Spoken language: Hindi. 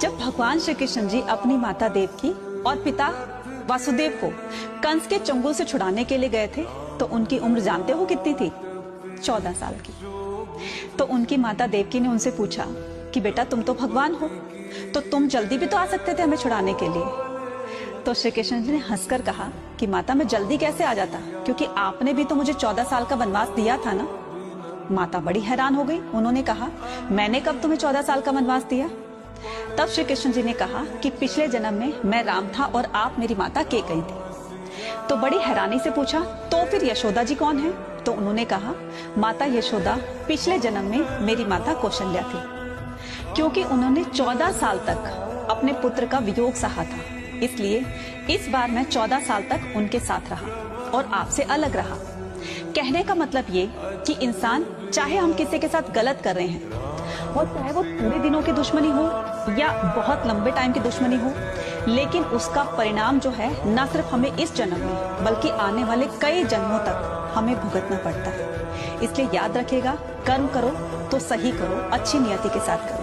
जब भगवान श्री कृष्ण जी अपनी माता देवकी और पिता वासुदेव को कंस के चंगुल से छुड़ाने के लिए गए थे तो उनकी उम्र जानते हो कितनी थी? 14 साल की। तो उनकी माता देवकी ने उनसे पूछा कि बेटा तुम तो भगवान हो, तो तुम जल्दी भी तो आ सकते थे हमें छुड़ाने के लिए। तो श्री कृष्ण जी ने हंसकर कहा कि माता मैं जल्दी कैसे आ जाता, क्योंकि आपने भी तो मुझे 14 साल का वनवास दिया था ना। माता बड़ी हैरान हो गई। उन्होंने कहा मैंने कब तुम्हें 14 साल का वनवास दिया? तब श्री कृष्ण जी ने कहा कि पिछले जन्म में मैं राम था और आप मेरी माता केकई थी। तो बड़ी हैरानी से पूछा तो फिर यशोदा जी कौन है? तो उन्होंने कहा माता यशोदा पिछले जन्म में मेरी माता कौशल्या थी, क्योंकि उन्होंने 14 साल तक अपने पुत्र का वियोग सहा था, इसलिए इस बार मैं 14 साल तक उनके साथ रहा और आपसे अलग रहा। कहने का मतलब ये कि इंसान चाहे हम किसी के साथ गलत कर रहे हैं और चाहे वो थोड़े दिनों की दुश्मनी हो या बहुत लंबे टाइम की दुश्मनी हो, लेकिन उसका परिणाम जो है न सिर्फ हमें इस जन्म में बल्कि आने वाले कई जन्मों तक हमें भुगतना पड़ता है। इसलिए याद रखिएगा, कर्म करो तो सही करो, अच्छी नियति के साथ करो।